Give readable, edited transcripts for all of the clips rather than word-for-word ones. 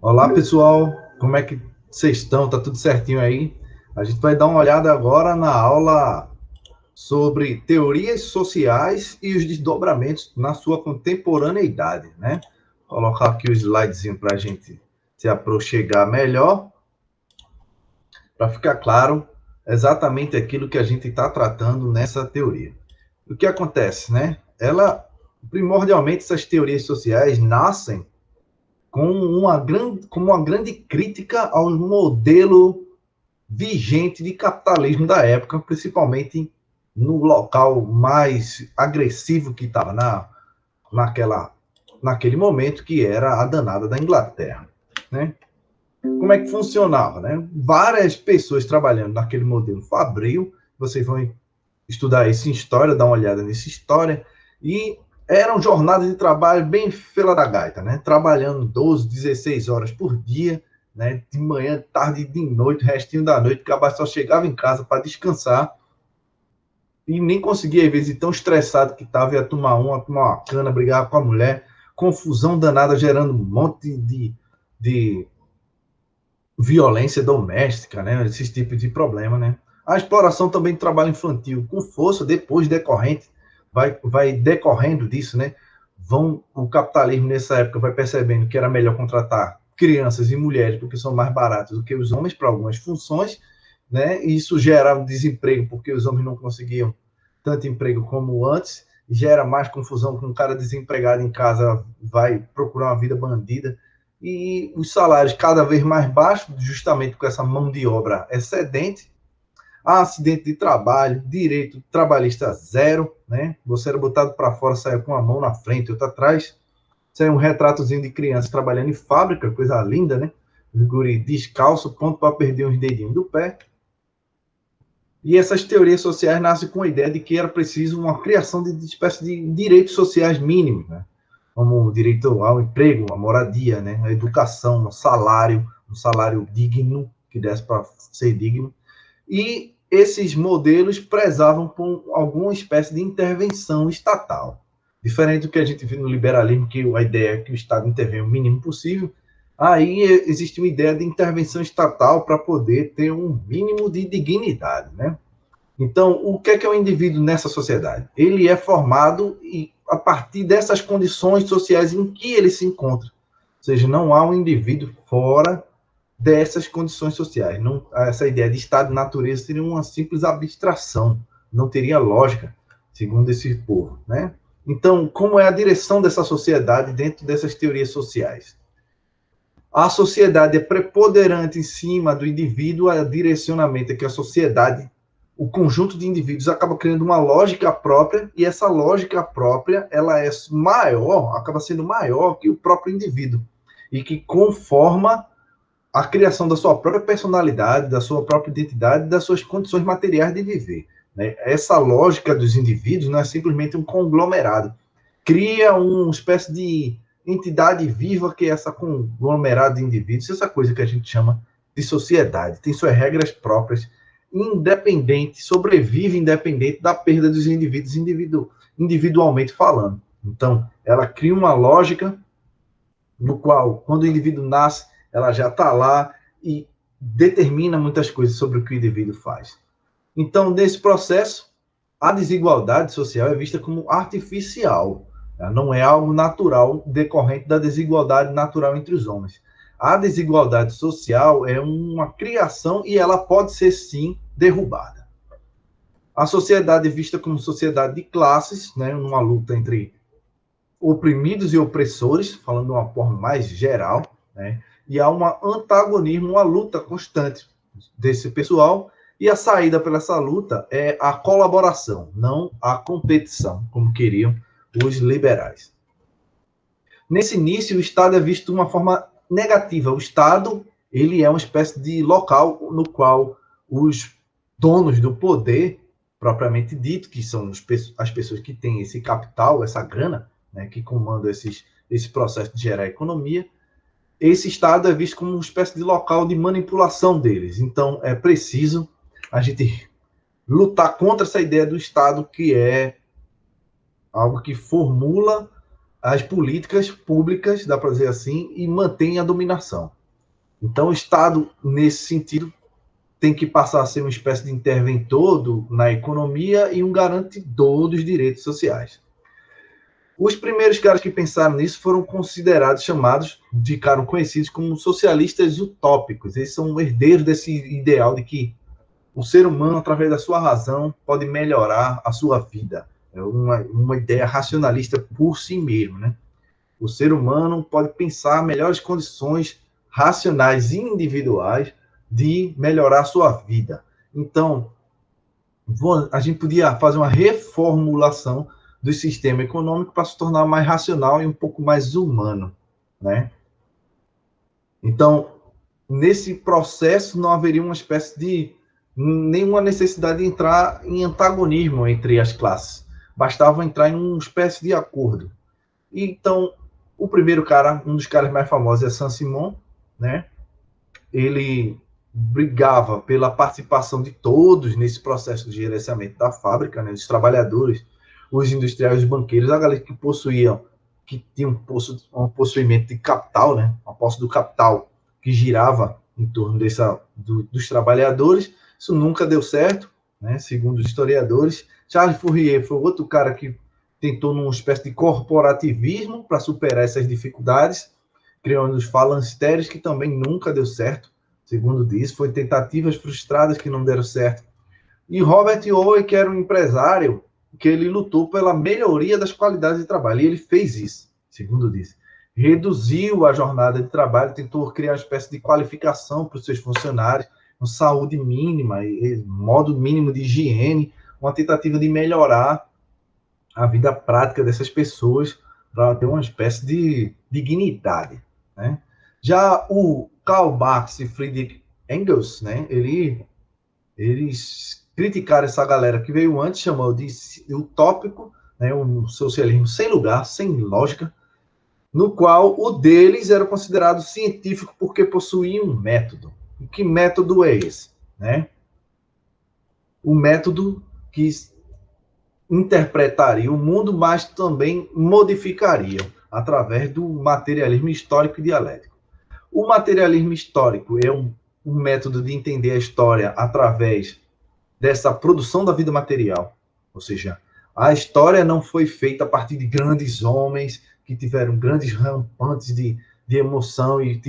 Olá, pessoal. Como é que vocês estão? Tá tudo certinho aí? A gente vai dar uma olhada agora na aula sobre teorias sociais e os desdobramentos na sua contemporaneidade, né? Vou colocar aqui o slidezinho para a gente se aproximar melhor, para ficar claro exatamente aquilo que a gente está tratando nessa teoria. O que acontece, né? Primordialmente, essas teorias sociais nascem como uma grande crítica ao modelo vigente de capitalismo da época, principalmente no local mais agressivo que estava naquela, naquele momento, que era a danada da Inglaterra. Né? Como é que funcionava? Né? Várias pessoas trabalhando naquele modelo fabril, vocês vão estudar isso em história, dar uma olhada nessa história, e eram jornadas de trabalho bem fila da gaita, né? Trabalhando 12, 16 horas por dia, né? De manhã, tarde e de noite, restinho da noite, o só chegava em casa para descansar e nem conseguia, às vezes, tão estressado que estava, ia tomar uma cana, brigar com a mulher, confusão danada, gerando um monte de violência doméstica, né? Esses tipos de problema, né? A exploração também do trabalho infantil, com força, depois decorrente, vai decorrendo disso, né? O capitalismo nessa época vai percebendo que era melhor contratar crianças e mulheres porque são mais baratos do que os homens para algumas funções, né? E isso gerava desemprego porque os homens não conseguiam tanto emprego como antes, gera mais confusão com um cara desempregado em casa vai procurar uma vida bandida e os salários cada vez mais baixos, justamente com essa mão de obra excedente, há acidente de trabalho, direito trabalhista zero, né? Você era botado para fora, saia com uma mão na frente, outra atrás. Isso é um retratozinho de criança trabalhando em fábrica, coisa linda, né? O guri descalço, ponto para perder uns dedinhos do pé. E essas teorias sociais nascem com a ideia de que era preciso uma criação de espécie de direitos sociais mínimos, né? Como o direito ao emprego, a moradia, né? A educação, um salário digno, que desse para ser digno. E esses modelos prezavam por alguma espécie de intervenção estatal. Diferente do que a gente viu no liberalismo, que a ideia é que o Estado intervenha o mínimo possível, aí existe uma ideia de intervenção estatal para poder ter um mínimo de dignidade, né? Então, o que é o indivíduo nessa sociedade? Ele é formado a partir dessas condições sociais em que ele se encontra. Ou seja, não há um indivíduo fora dessas condições sociais. Não, essa ideia de estado de natureza seria uma simples abstração, não teria lógica, segundo esse povo. Né? Então, como é a direção dessa sociedade dentro dessas teorias sociais? A sociedade é preponderante em cima do indivíduo, a direcionamento é que a sociedade, o conjunto de indivíduos acaba criando uma lógica própria, e essa lógica própria, ela é maior, acaba sendo maior que o próprio indivíduo, e que conforma a criação da sua própria personalidade, da sua própria identidade, das suas condições materiais de viver. Né? Essa lógica dos indivíduos não é simplesmente um conglomerado. Cria uma espécie de entidade viva que é essa conglomerado de indivíduos, essa coisa que a gente chama de sociedade. Tem suas regras próprias, independente, sobrevive independente da perda dos indivíduos individualmente falando. Então, ela cria uma lógica no qual, quando o indivíduo nasce, ela já está lá e determina muitas coisas sobre o que o indivíduo faz. Então, nesse processo, a desigualdade social é vista como artificial. Ela não é algo natural decorrente da desigualdade natural entre os homens. A desigualdade social é uma criação e ela pode ser, sim, derrubada. A sociedade é vista como sociedade de classes, né, numa luta entre oprimidos e opressores, falando de uma forma mais geral, né? E há um antagonismo, uma luta constante desse pessoal, e a saída para essa luta é a colaboração, não a competição, como queriam os liberais. Nesse início, o Estado é visto de uma forma negativa. O Estado, ele é uma espécie de local no qual os donos do poder, propriamente dito, que são as pessoas que têm esse capital, essa grana, né, que comandam esse processo de gerar economia, esse Estado é visto como uma espécie de local de manipulação deles. Então, é preciso a gente lutar contra essa ideia do Estado, que é algo que formula as políticas públicas, dá para dizer assim, e mantém a dominação. Então, o Estado, nesse sentido, tem que passar a ser uma espécie de interventor na economia e um garantidor dos direitos sociais. Os primeiros caras que pensaram nisso foram considerados, chamados, ficaram conhecidos como socialistas utópicos. Eles são herdeiros desse ideal de que o ser humano, através da sua razão, pode melhorar a sua vida. É uma ideia racionalista por si mesmo, né? O ser humano pode pensar melhores condições racionais e individuais de melhorar a sua vida. Então, a gente podia fazer uma reformulação do sistema econômico para se tornar mais racional e um pouco mais humano, né? Então, nesse processo não haveria uma espécie de nenhuma necessidade de entrar em antagonismo entre as classes. Bastava entrar em uma espécie de acordo. Então, o primeiro cara, um dos caras mais famosos é Saint-Simon, né? Ele brigava pela participação de todos nesse processo de gerenciamento da fábrica, né? Os trabalhadores, os industriais, os banqueiros, a galera que possuíam, que tinha um possuimento de capital, né? A posse do capital que girava em torno dos trabalhadores. Isso nunca deu certo, né? Segundo os historiadores. Charles Fourier foi outro cara que tentou numa espécie de corporativismo para superar essas dificuldades, criando os falancérios, que também nunca deu certo, segundo diz, foi tentativas frustradas que não deram certo. E Robert Owen, que era um empresário, que ele lutou pela melhoria das qualidades de trabalho, e ele fez isso, segundo diz. Reduziu a jornada de trabalho, tentou criar uma espécie de qualificação para os seus funcionários, uma saúde mínima, modo mínimo de higiene, uma tentativa de melhorar a vida prática dessas pessoas para ter uma espécie de dignidade, né? Já o Karl Marx e Friedrich Engels, né, eles criticaram essa galera que veio antes, chamou de utópico, né, um socialismo sem lugar, sem lógica, no qual o deles era considerado científico porque possuía um método. E que método é esse? Né? O método que interpretaria o mundo, mas também modificaria através do materialismo histórico e dialético. O materialismo histórico é um método de entender a história através dessa produção da vida material, ou seja, a história não foi feita a partir de grandes homens que tiveram grandes rampantes de emoção e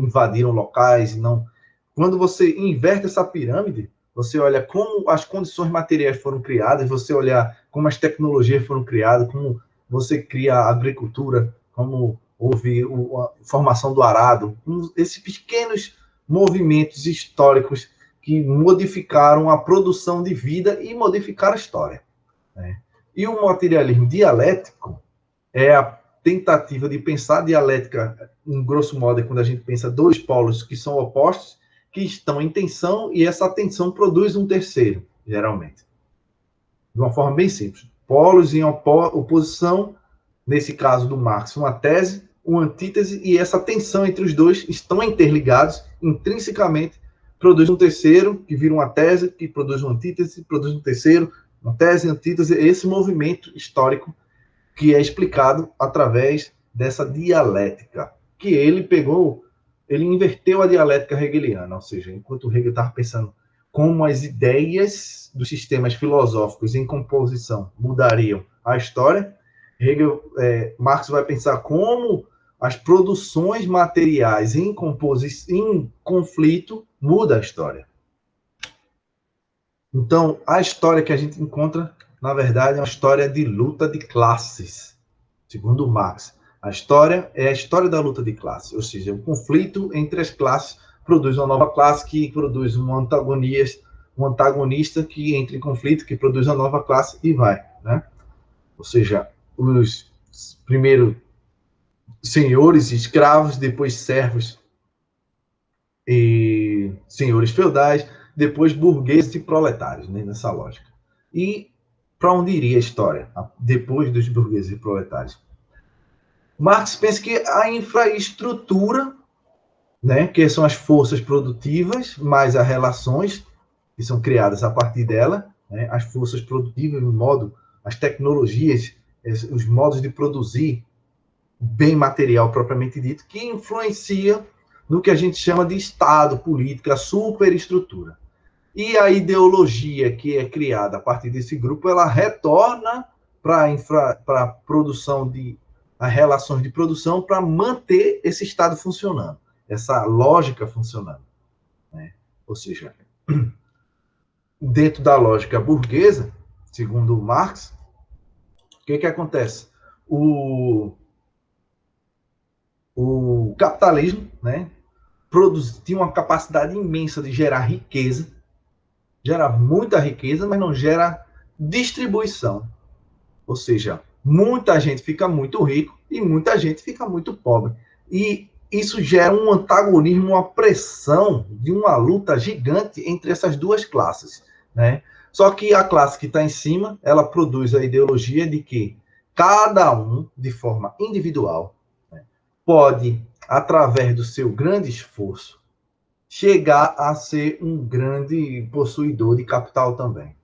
invadiram locais, não. Quando você inverte essa pirâmide, você olha como as condições materiais foram criadas, você olha como as tecnologias foram criadas, como você cria a agricultura, como houve a formação do arado, esses pequenos movimentos históricos que modificaram a produção de vida e modificaram a história. Né? E o materialismo dialético é a tentativa de pensar a dialética, em grosso modo, é quando a gente pensa dois polos que são opostos, que estão em tensão, e essa tensão produz um terceiro, geralmente. De uma forma bem simples. Polos em oposição, nesse caso do Marx, uma tese, uma antítese, e essa tensão entre os dois estão interligados intrinsecamente, produz um terceiro, que vira uma tese, que produz uma antítese, produz um terceiro, uma tese, antítese, esse movimento histórico que é explicado através dessa dialética, que ele inverteu a dialética hegeliana, ou seja, enquanto Hegel estava pensando como as ideias dos sistemas filosóficos em composição mudariam a história, Marx vai pensar como as produções materiais em conflito muda a história. Então, a história que a gente encontra, na verdade, é uma história de luta de classes, segundo Marx. A história é a história da luta de classes, ou seja, o conflito entre as classes produz uma nova classe que produz um antagonista que entra em conflito, que produz uma nova classe e vai, né? Ou seja, os primeiro senhores e escravos, depois servos e senhores feudais, depois burgueses e proletários, né, nessa lógica. E para onde iria a história depois dos burgueses e proletários? Marx pensa que a infraestrutura, né, que são as forças produtivas, mais as relações que são criadas a partir dela, né, as forças produtivas, as tecnologias, os modos de produzir bem material propriamente dito, que influencia no que a gente chama de Estado, política, superestrutura. E a ideologia que é criada a partir desse grupo, ela retorna para a produção de as relações de produção para manter esse Estado funcionando, essa lógica funcionando, né? Ou seja, dentro da lógica burguesa, segundo Marx, o que acontece? O capitalismo, né, tinha uma capacidade imensa de gerar riqueza, gera muita riqueza, mas não gera distribuição. Ou seja, muita gente fica muito rico e muita gente fica muito pobre. E isso gera um antagonismo, uma pressão de uma luta gigante entre essas duas classes, né? Só que a classe que está em cima, ela produz a ideologia de que cada um, de forma individual, né, pode, através do seu grande esforço, chegar a ser um grande possuidor de capital também.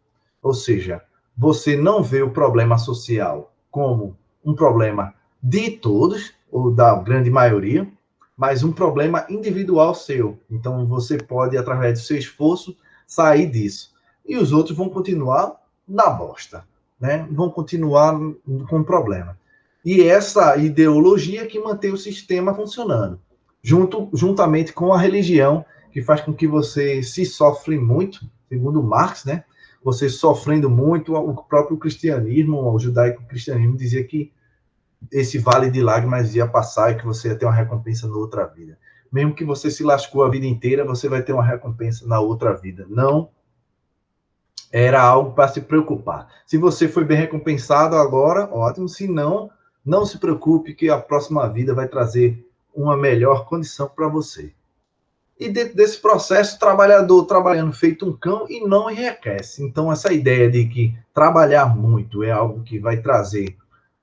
Ou seja, você não vê o problema social como um problema de todos, ou da grande maioria, mas um problema individual seu. Então, você pode, através do seu esforço, sair disso. E os outros vão continuar na bosta, né? Vão continuar com problema. E essa ideologia que mantém o sistema funcionando, juntamente com a religião, que faz com que você se sofre muito, segundo Marx, né? Você sofrendo muito, o próprio cristianismo, o judaico-cristianismo dizia que esse vale de lágrimas ia passar e que você ia ter uma recompensa na outra vida. Mesmo que você se lascou a vida inteira, você vai ter uma recompensa na outra vida. Não era algo para se preocupar. Se você foi bem recompensado agora, ótimo. Se não, não se preocupe que a próxima vida vai trazer uma melhor condição para você. E dentro desse processo, o trabalhador trabalhando feito um cão e não enriquece. Então, essa ideia de que trabalhar muito é algo que vai trazer,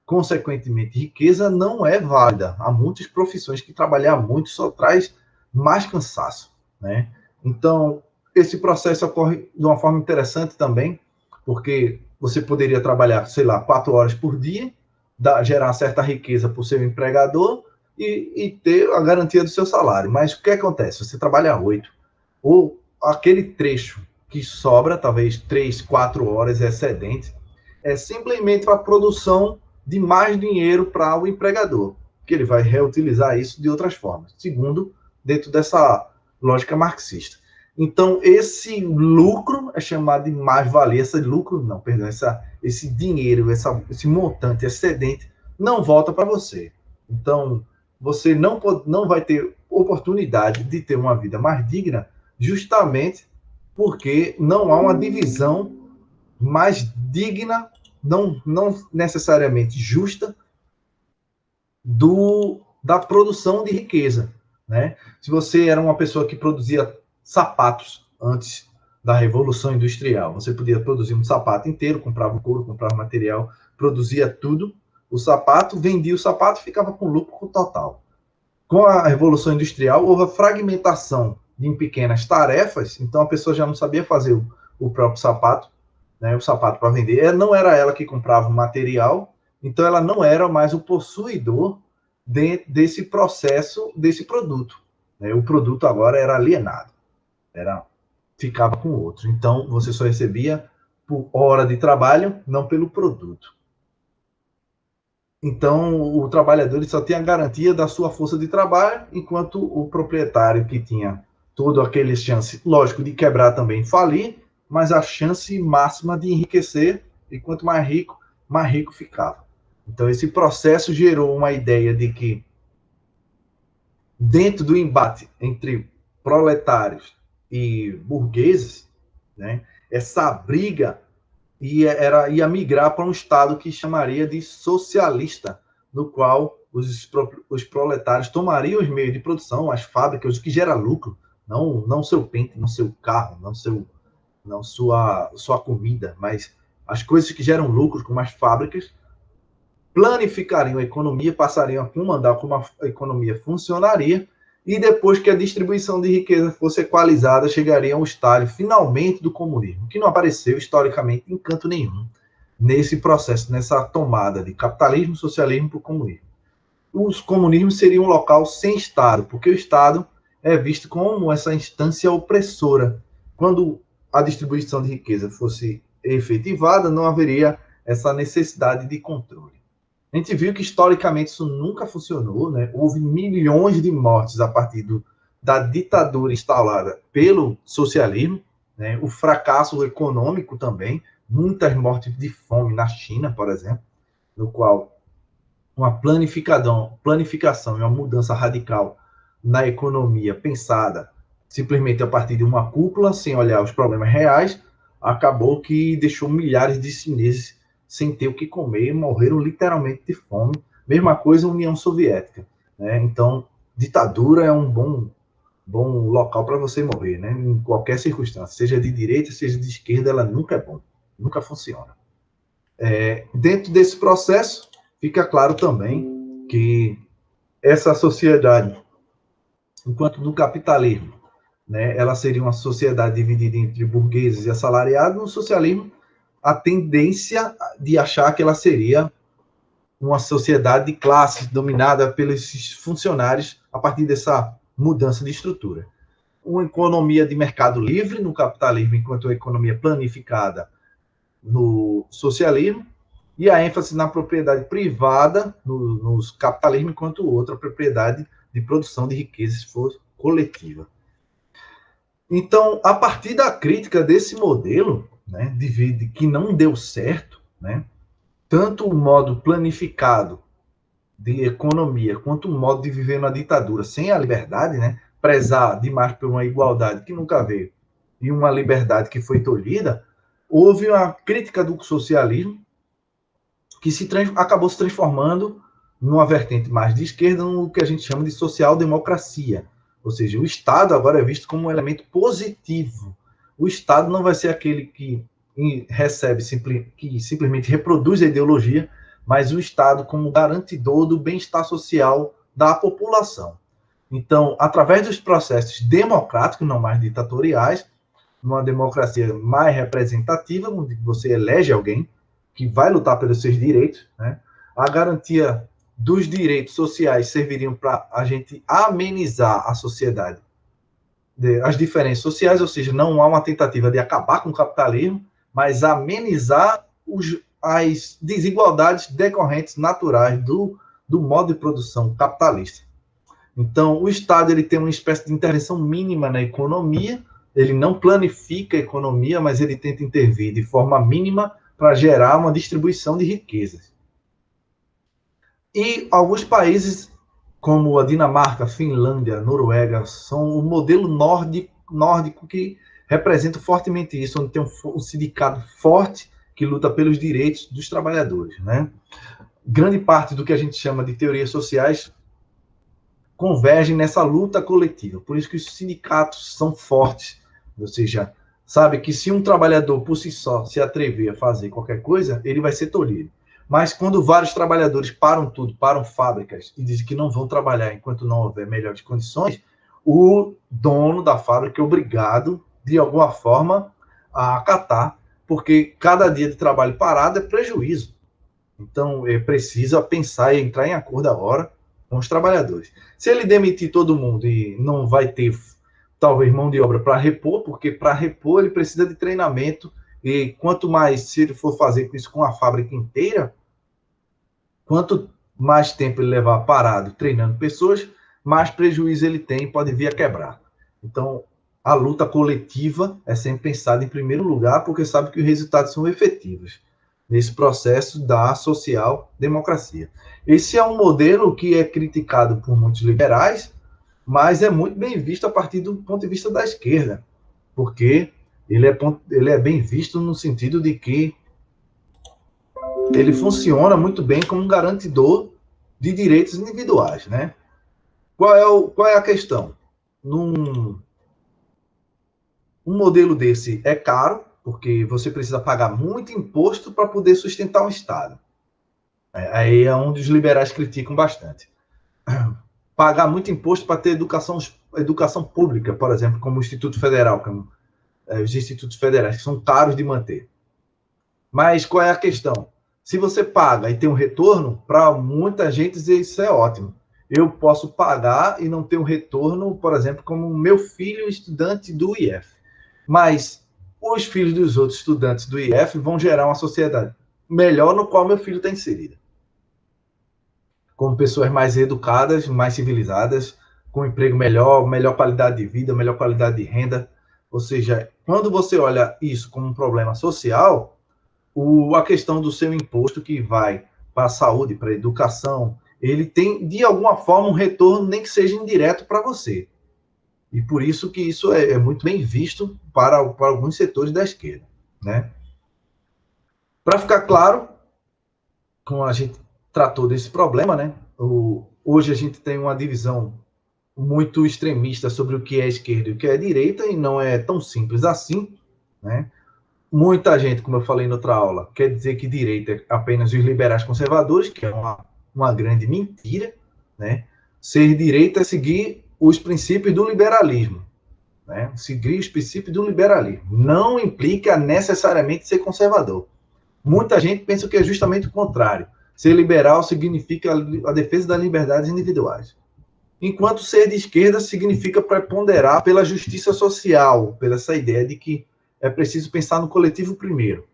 consequentemente, riqueza, não é válida. Há muitas profissões que trabalhar muito só traz mais cansaço, né? Então, esse processo ocorre de uma forma interessante também, porque você poderia trabalhar, sei lá, 4 horas por dia, gerar certa riqueza para o seu empregador, e ter a garantia do seu salário. Mas o que acontece? Você trabalha 8, ou aquele trecho que sobra, talvez 3, 4 horas excedente, é simplesmente para a produção de mais dinheiro para o empregador, que ele vai reutilizar isso de outras formas, segundo, dentro dessa lógica marxista. Então, esse lucro é chamado de mais-valia, esse lucro não, perdão, esse dinheiro, esse montante excedente não volta para você. Então, você não vai ter oportunidade de ter uma vida mais digna, justamente porque não há uma divisão mais digna, não necessariamente justa, da produção de riqueza, né? Se você era uma pessoa que produzia sapatos antes da Revolução Industrial, você podia produzir um sapato inteiro, comprava couro, comprava material, produzia tudo, o sapato, vendia o sapato, ficava com lucro total. Com a Revolução Industrial, houve a fragmentação em pequenas tarefas, então a pessoa já não sabia fazer o próprio sapato, né, o sapato para vender. Não era ela que comprava o material, então ela não era mais o possuidor desse processo, desse produto. Né? O produto agora era alienado, ficava com o outro. Então você só recebia por hora de trabalho, não pelo produto. Então, o trabalhador só tem a garantia da sua força de trabalho, enquanto o proprietário, que tinha todo aquele chance, lógico, de quebrar também, falir, mas a chance máxima de enriquecer, e quanto mais rico ficava. Então, esse processo gerou uma ideia de que, dentro do embate entre proletários e burgueses, né, essa briga ia migrar para um Estado que chamaria de socialista, no qual os proletários tomariam os meios de produção, as fábricas, o que gera lucro, não seu pente, não seu carro, não sua comida, mas as coisas que geram lucro, como as fábricas, planificariam a economia, passariam a comandar como a economia funcionaria, e depois que a distribuição de riqueza fosse equalizada, chegaria ao estágio, finalmente, do comunismo, que não apareceu, historicamente, em canto nenhum, nesse processo, nessa tomada de capitalismo, socialismo para o comunismo. os comunismos seriam um local sem Estado, porque o Estado é visto como essa instância opressora. Quando a distribuição de riqueza fosse efetivada, não haveria essa necessidade de controle. A gente viu que historicamente isso nunca funcionou, né? Houve milhões de mortes a partir da ditadura instalada pelo socialismo, né? O fracasso econômico também, muitas mortes de fome na China, por exemplo, no qual uma planificação e uma mudança radical na economia pensada simplesmente a partir de uma cúpula, sem olhar os problemas reais, acabou que deixou milhares de chineses sem ter o que comer, morreram literalmente de fome. Mesma coisa a União Soviética, né? Então, ditadura é um bom local para você morrer, né? Em qualquer circunstância, seja de direita, seja de esquerda, ela nunca é bom, nunca funciona. Dentro desse processo, fica claro também que essa sociedade, enquanto no capitalismo, né, ela seria uma sociedade dividida entre burgueses e assalariados, no socialismo, a tendência de achar que ela seria uma sociedade de classes dominada pelos funcionários a partir dessa mudança de estrutura. Uma economia de mercado livre no capitalismo, enquanto a economia planificada no socialismo, e a ênfase na propriedade privada nos capitalismo, enquanto outra propriedade de produção de riqueza se for coletiva. Então, a partir da crítica desse modelo, né, de que não deu certo, né, tanto o modo planificado de economia quanto o modo de viver na ditadura sem a liberdade, né, prezar demais por uma igualdade que nunca veio e uma liberdade que foi tolhida, houve uma crítica do socialismo que acabou se transformando numa vertente mais de esquerda, no que a gente chama de social-democracia. Ou seja, o Estado agora é visto como um elemento positivo. O Estado não vai ser aquele que que simplesmente reproduz a ideologia, mas o Estado como garantidor do bem-estar social da população. Então, através dos processos democráticos, não mais ditatoriais, numa democracia mais representativa, onde você elege alguém que vai lutar pelos seus direitos, né? A garantia dos direitos sociais serviriam para a gente amenizar a sociedade, as diferenças sociais, ou seja, não há uma tentativa de acabar com o capitalismo, mas amenizar as desigualdades decorrentes naturais do modo de produção capitalista. Então, o Estado ele tem uma espécie de intervenção mínima na economia, ele não planifica a economia, mas ele tenta intervir de forma mínima para gerar uma distribuição de riquezas. E alguns países, como a Dinamarca, Finlândia, Noruega, são o modelo nórdico que representa fortemente isso, onde tem um sindicato forte que luta pelos direitos dos trabalhadores, né? Grande parte do que a gente chama de teorias sociais convergem nessa luta coletiva. Por isso que os sindicatos são fortes. Ou seja, sabe que se um trabalhador por si só se atrever a fazer qualquer coisa, ele vai ser tolhido. Mas quando vários trabalhadores param tudo, param fábricas e dizem que não vão trabalhar enquanto não houver melhores condições, o dono da fábrica é obrigado, de alguma forma, a acatar, porque cada dia de trabalho parado é prejuízo. Então, é preciso pensar e entrar em acordo agora com os trabalhadores. Se ele demitir todo mundo e não vai ter, talvez, mão de obra para repor, porque para repor ele precisa de treinamento, e quanto mais, se ele for fazer isso com a fábrica inteira, quanto mais tempo ele levar parado treinando pessoas, mais prejuízo ele tem e pode vir a quebrar. Então, a luta coletiva é sempre pensada em primeiro lugar, porque sabe que os resultados são efetivos nesse processo da social-democracia. Esse é um modelo que é criticado por muitos liberais, mas é muito bem visto a partir do ponto de vista da esquerda, porque ele é bem visto no sentido de que ele funciona muito bem como um garantidor de direitos individuais, né? Qual é a questão? Um modelo desse é caro, porque você precisa pagar muito imposto para poder sustentar um Estado. Aí é onde os liberais criticam bastante. Pagar muito imposto para ter educação pública, por exemplo, como o Instituto Federal, os institutos federais, que são caros de manter. Mas qual é a questão? Se você paga e tem um retorno, para muita gente isso é ótimo. Eu posso pagar e não ter um retorno, por exemplo, como meu filho estudante do IF. Mas os filhos dos outros estudantes do IF vão gerar uma sociedade melhor no qual meu filho está inserido. Com pessoas mais educadas, mais civilizadas, com emprego melhor, melhor qualidade de vida, melhor qualidade de renda. Ou seja, quando você olha isso como um problema social, a questão do seu imposto que vai para a saúde, para a educação, ele tem, de alguma forma, um retorno, nem que seja indireto para você. E por isso que isso é muito bem visto para alguns setores da esquerda, né? Para ficar claro, como a gente tratou desse problema, né? Hoje a gente tem uma divisão muito extremista sobre o que é esquerda e o que é direita, e não é tão simples assim, né? Muita gente, como eu falei em outra aula, quer dizer que direita é apenas os liberais conservadores, que é uma grande mentira, né? Ser direita é seguir os princípios do liberalismo, né? Seguir os princípios do liberalismo. Não implica necessariamente ser conservador. Muita gente pensa que é justamente o contrário. Ser liberal significa a defesa das liberdades individuais. Enquanto ser de esquerda significa preponderar pela justiça social, pela essa ideia de que é preciso pensar no coletivo primeiro.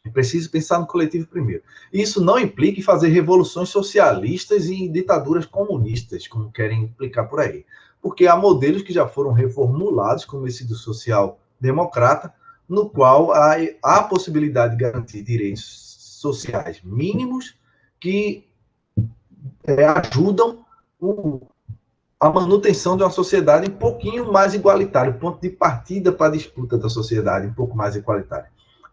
É preciso pensar no coletivo primeiro. Isso não implica em fazer revoluções socialistas e ditaduras comunistas, como querem implicar por aí. Porque há modelos que já foram reformulados, como esse do social-democrata, no qual há a possibilidade de garantir direitos sociais mínimos que ajudam a manutenção de uma sociedade um pouquinho mais igualitária, o ponto de partida para a disputa da sociedade um pouco mais igualitária.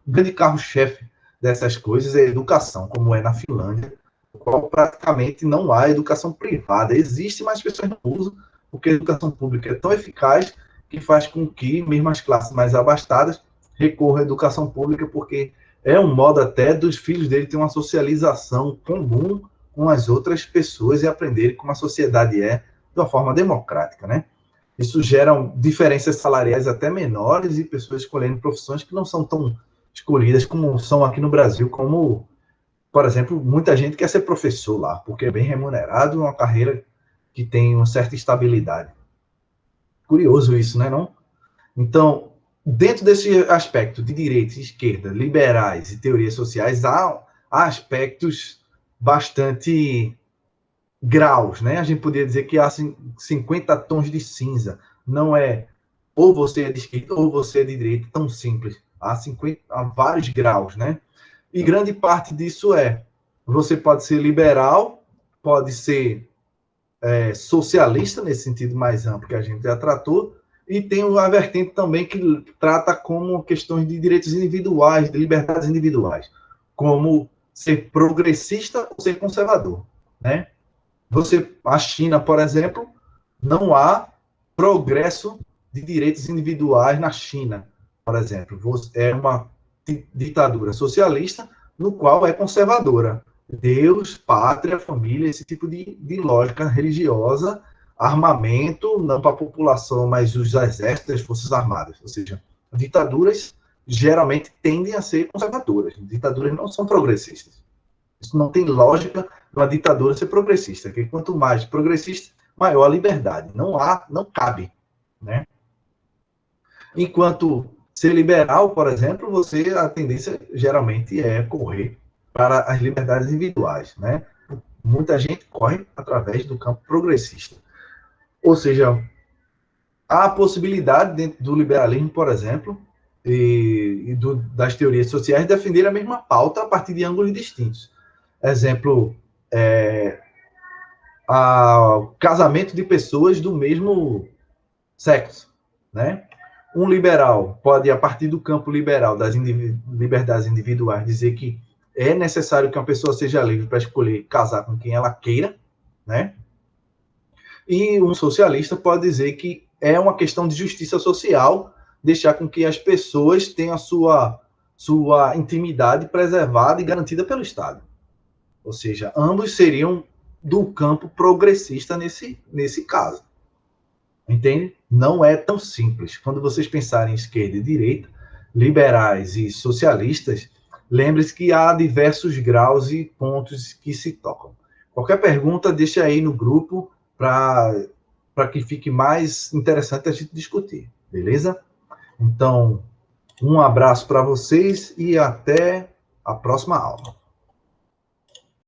O grande carro-chefe dessas coisas é a educação, como é na Finlândia, no qual praticamente não há educação privada. Existe, mas as pessoas não usam, porque a educação pública é tão eficaz que faz com que, mesmo as classes mais abastadas, recorram à educação pública, porque é um modo até dos filhos dele ter uma socialização comum com as outras pessoas e aprenderem como a sociedade é de uma forma democrática, né? Isso gera diferenças salariais até menores e pessoas escolhendo profissões que não são tão escolhidas como são aqui no Brasil, como, por exemplo, muita gente quer ser professor lá, porque é bem remunerado, uma carreira que tem uma certa estabilidade. Curioso isso, né, não? Então, dentro desse aspecto de direita e esquerda, liberais e teorias sociais, há aspectos bastante graus, né? A gente poderia dizer que há 50 tons de cinza. Não é ou você é de esquerda ou você é de direita, tão simples. Há vários graus, né? E grande parte disso você pode ser liberal, pode ser socialista, nesse sentido mais amplo que a gente já tratou, e tem uma vertente também que trata como questões de direitos individuais, de liberdades individuais, como ser progressista ou ser conservador, né? A China, por exemplo, não há progresso de direitos individuais na China, por exemplo. É uma ditadura socialista no qual é conservadora. Deus, pátria, família, esse tipo de lógica religiosa, armamento, não para a população, mas os exércitos, as forças armadas. Ou seja, ditaduras geralmente tendem a ser conservadoras. Ditaduras não são progressistas. Isso não tem lógica uma ditadura ser progressista, porque quanto mais progressista, maior a liberdade. Não cabe, né? Enquanto ser liberal, por exemplo, a tendência geralmente é correr para as liberdades individuais, né? Muita gente corre através do campo progressista. Ou seja, há a possibilidade dentro do liberalismo, por exemplo, das teorias sociais, defender a mesma pauta a partir de ângulos distintos. Exemplo, casamento de pessoas do mesmo sexo, né? Um liberal pode, a partir do campo liberal das liberdades individuais, dizer que é necessário que uma pessoa seja livre para escolher casar com quem ela queira, né? E um socialista pode dizer que é uma questão de justiça social deixar com que as pessoas tenham a sua intimidade preservada e garantida pelo Estado. Ou seja, ambos seriam do campo progressista nesse caso. Entende? Não é tão simples. Quando vocês pensarem em esquerda e direita, liberais e socialistas, lembre-se que há diversos graus e pontos que se tocam. Qualquer pergunta, deixa aí no grupo para que fique mais interessante a gente discutir, beleza? Então, um abraço para vocês e até a próxima aula.